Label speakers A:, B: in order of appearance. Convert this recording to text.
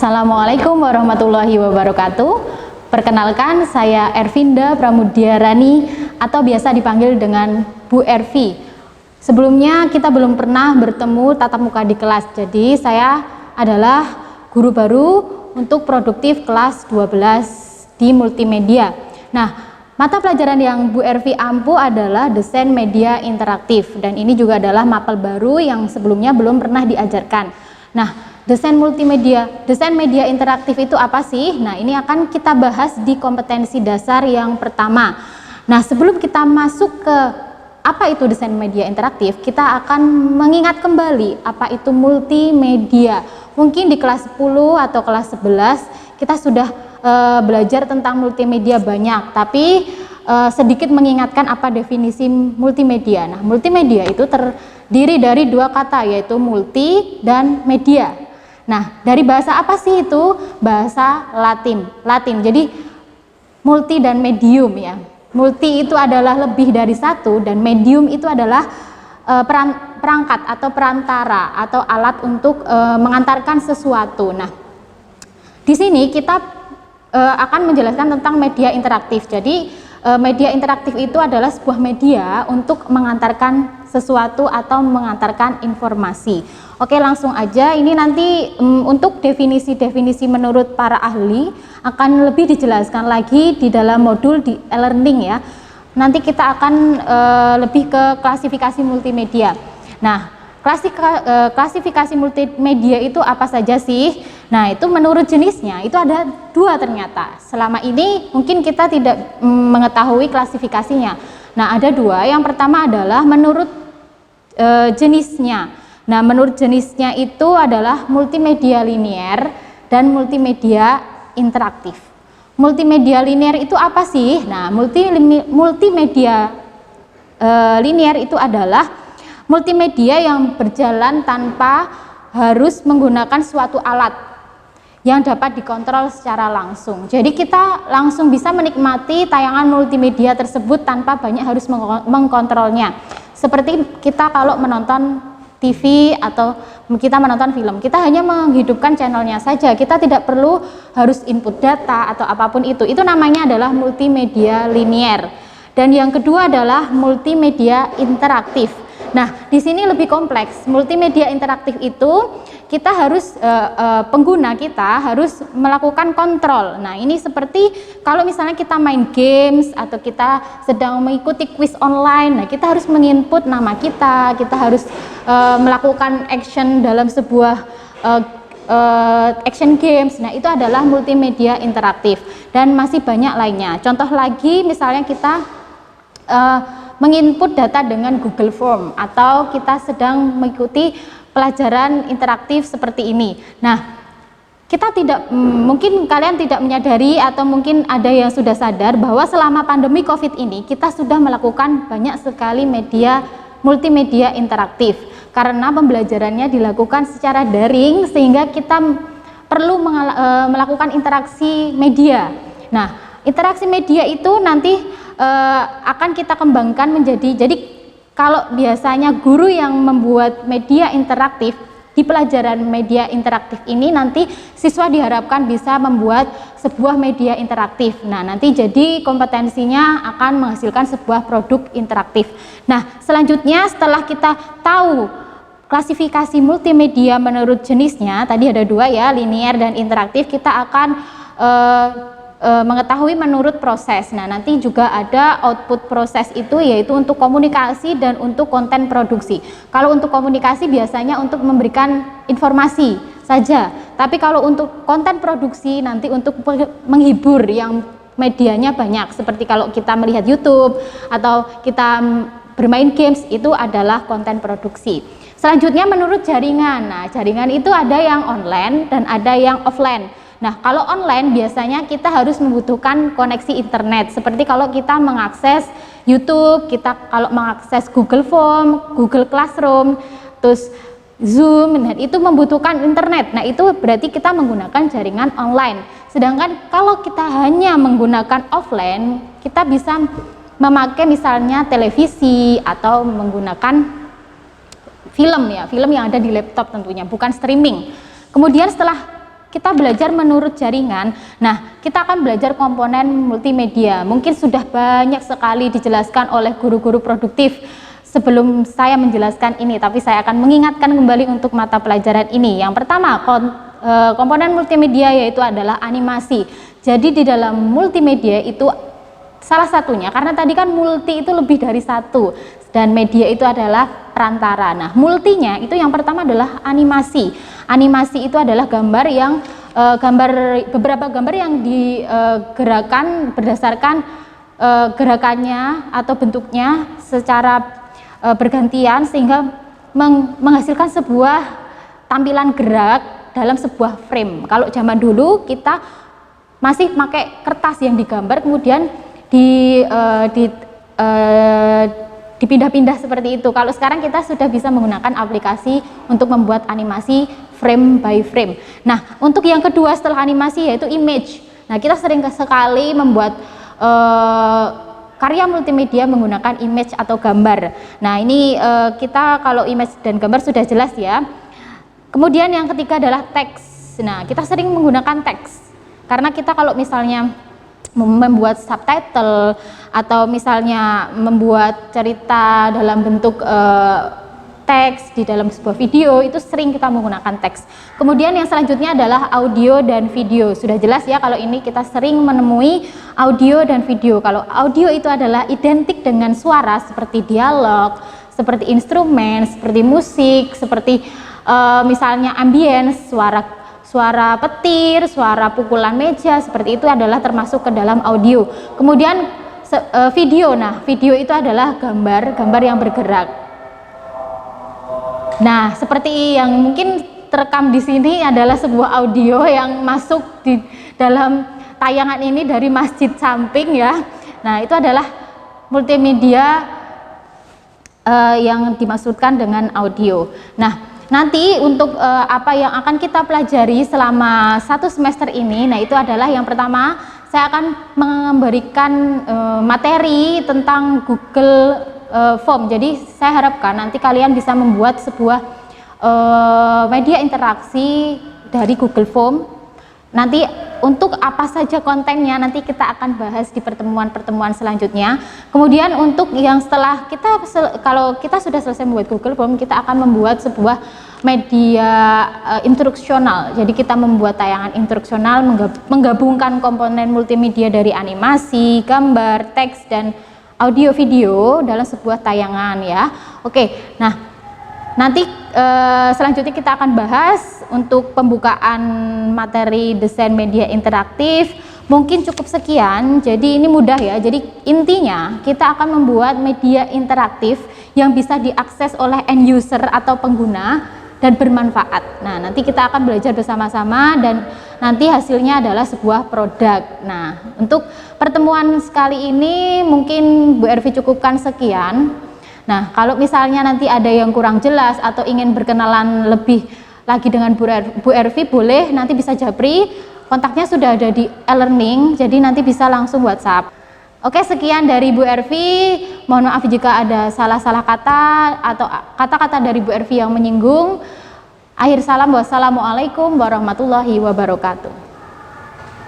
A: Assalamualaikum warahmatullahi wabarakatuh. Perkenalkan, saya Ervinda Pramudiarani atau biasa dipanggil dengan Bu Ervi. Sebelumnya kita belum pernah bertemu tatap muka di kelas, jadi saya adalah guru baru untuk produktif kelas 12 di multimedia. Nah, mata pelajaran yang Bu Ervi ampu adalah desain media interaktif, dan ini juga adalah mapel baru yang sebelumnya belum pernah diajarkan. Nah, desain media interaktif itu apa sih? Nah, ini akan kita bahas di kompetensi dasar yang pertama. Nah, sebelum kita masuk ke apa itu desain media interaktif, kita akan mengingat kembali apa itu multimedia. Mungkin di kelas 10 atau kelas 11 kita sudah belajar tentang multimedia banyak, tapi sedikit mengingatkan apa definisi multimedia. Nah, multimedia itu terdiri dari dua kata, yaitu multi dan media. Nah, dari bahasa apa sih itu? Bahasa Latin. Jadi multi dan medium ya. Multi itu adalah lebih dari satu, dan medium itu adalah perangkat atau perantara atau alat untuk mengantarkan sesuatu. Nah, di sini kita akan menjelaskan tentang media interaktif. Jadi media interaktif itu adalah sebuah media untuk mengantarkan sesuatu atau mengantarkan informasi. Oke, langsung aja. Ini nanti untuk definisi-definisi menurut para ahli akan lebih dijelaskan lagi di dalam modul di e-learning ya. Nanti kita akan lebih ke klasifikasi multimedia. Nah, klasifikasi multimedia itu apa saja sih? Nah, itu menurut jenisnya itu ada dua ternyata. Selama ini mungkin kita tidak mengetahui klasifikasinya. Nah, ada dua. Yang pertama adalah menurut jenisnya. Nah, menurut jenisnya itu adalah multimedia linier dan multimedia interaktif. Multimedia linier itu apa sih? Nah, multimedia linier itu adalah multimedia yang berjalan tanpa harus menggunakan suatu alat yang dapat dikontrol secara langsung. Jadi kita langsung bisa menikmati tayangan multimedia tersebut tanpa banyak harus mengkontrolnya. Seperti kita kalau menonton TV atau kita menonton film, kita hanya menghidupkan channelnya saja, kita tidak perlu harus input data atau apapun itu. Itu namanya adalah multimedia linier. Dan yang kedua adalah multimedia interaktif. Nah, di sini lebih kompleks. Multimedia interaktif itu kita harus pengguna kita harus melakukan kontrol. Nah, ini seperti kalau misalnya kita main games atau kita sedang mengikuti quiz online. Nah, kita harus menginput nama kita harus melakukan action dalam sebuah action games. Nah, itu adalah multimedia interaktif dan masih banyak lainnya. Contoh lagi misalnya kita menginput data dengan Google Form atau kita sedang mengikuti pelajaran interaktif seperti ini. Nah, kita mungkin kalian tidak menyadari atau mungkin ada yang sudah sadar bahwa selama pandemi COVID ini kita sudah melakukan banyak sekali multimedia interaktif karena pembelajarannya dilakukan secara daring sehingga kita perlu melakukan interaksi media. Nah, interaksi media itu nanti akan kita kembangkan jadi kalau biasanya guru yang membuat media interaktif di pelajaran media interaktif ini, nanti siswa diharapkan bisa membuat sebuah media interaktif. Nah, nanti jadi kompetensinya akan menghasilkan sebuah produk interaktif. Nah, selanjutnya setelah kita tahu klasifikasi multimedia menurut jenisnya, tadi ada dua ya, linier dan interaktif, kita akan mengetahui menurut proses. Nah, nanti juga ada output proses itu, yaitu untuk komunikasi dan untuk konten produksi. Kalau untuk komunikasi biasanya untuk memberikan informasi saja, tapi kalau untuk konten produksi nanti untuk menghibur yang medianya banyak, seperti kalau kita melihat YouTube atau kita bermain games, itu adalah konten produksi. Selanjutnya menurut jaringan. Nah, jaringan itu ada yang online dan ada yang offline. Nah, kalau online biasanya kita harus membutuhkan koneksi internet. Seperti kalau kita mengakses YouTube, kita kalau mengakses Google Form, Google Classroom, terus Zoom, dan itu membutuhkan internet. Nah, itu berarti kita menggunakan jaringan online. Sedangkan kalau kita hanya menggunakan offline, kita bisa memakai misalnya televisi atau menggunakan film ya, film yang ada di laptop tentunya, bukan streaming. Kemudian setelah kita belajar menurut jaringan. Nah, kita akan belajar komponen multimedia. Mungkin sudah banyak sekali dijelaskan oleh guru-guru produktif sebelum saya menjelaskan ini, tapi saya akan mengingatkan kembali untuk mata pelajaran ini. Yang pertama, komponen multimedia yaitu adalah animasi. Jadi di dalam multimedia itu salah satunya, karena tadi kan multi itu lebih dari satu, dan media itu adalah perantara. Nah, multinya itu yang pertama adalah animasi. Animasi itu adalah gambar yang beberapa gambar yang digerakkan berdasarkan gerakannya atau bentuknya secara bergantian sehingga menghasilkan sebuah tampilan gerak dalam sebuah frame. Kalau zaman dulu kita masih pakai kertas yang digambar kemudian dipindah-pindah seperti itu. Kalau sekarang kita sudah bisa menggunakan aplikasi untuk membuat animasi frame by frame. Nah, untuk yang kedua setelah animasi yaitu image. Nah, kita sering sekali membuat karya multimedia menggunakan image atau gambar. Nah, ini kita kalau image dan gambar sudah jelas ya. Kemudian yang ketiga adalah teks. Nah, kita sering menggunakan teks karena kita kalau misalnya membuat subtitle atau misalnya membuat cerita dalam bentuk teks di dalam sebuah video, itu sering kita menggunakan teks. Kemudian yang selanjutnya adalah audio dan video. Sudah jelas ya kalau ini kita sering menemui audio dan video. Kalau audio itu adalah identik dengan suara seperti dialog, seperti instrumen, seperti musik, seperti misalnya ambience, suara petir, suara pukulan meja, seperti itu adalah termasuk ke dalam audio. Kemudian video. Nah, video itu adalah gambar yang bergerak. Nah, seperti yang mungkin terekam di sini adalah sebuah audio yang masuk di dalam tayangan ini dari masjid samping ya. Nah, itu adalah multimedia yang dimaksudkan dengan audio. Nah, nanti untuk apa yang akan kita pelajari selama 1 semester ini, nah itu adalah yang pertama saya akan memberikan materi tentang Google Form. Jadi saya harapkan nanti kalian bisa membuat sebuah media interaksi dari Google Form. Nanti untuk apa saja kontennya nanti kita akan bahas di pertemuan-pertemuan selanjutnya. Kemudian untuk yang setelah kalau kita sudah selesai membuat Google Form, kita akan membuat sebuah media instruksional. Jadi kita membuat tayangan instruksional menggabungkan komponen multimedia dari animasi, gambar, teks dan audio video dalam sebuah tayangan ya. Oke, nah nanti selanjutnya kita akan bahas untuk pembukaan materi desain media interaktif. Mungkin cukup sekian, jadi ini mudah ya. Jadi intinya kita akan membuat media interaktif yang bisa diakses oleh end user atau pengguna dan bermanfaat. Nah, nanti kita akan belajar bersama-sama dan nanti hasilnya adalah sebuah produk. Nah, untuk pertemuan sekali ini mungkin Bu Ervi cukupkan sekian. Nah, kalau misalnya nanti ada yang kurang jelas atau ingin berkenalan lebih lagi dengan Bu Ervi, boleh nanti bisa japri. Kontaknya sudah ada di e-learning, jadi nanti bisa langsung WhatsApp. Oke, sekian dari Bu Ervi. Mohon maaf jika ada salah-salah kata atau kata-kata dari Bu Ervi yang menyinggung. Akhir salam, wassalamualaikum warahmatullahi wabarakatuh.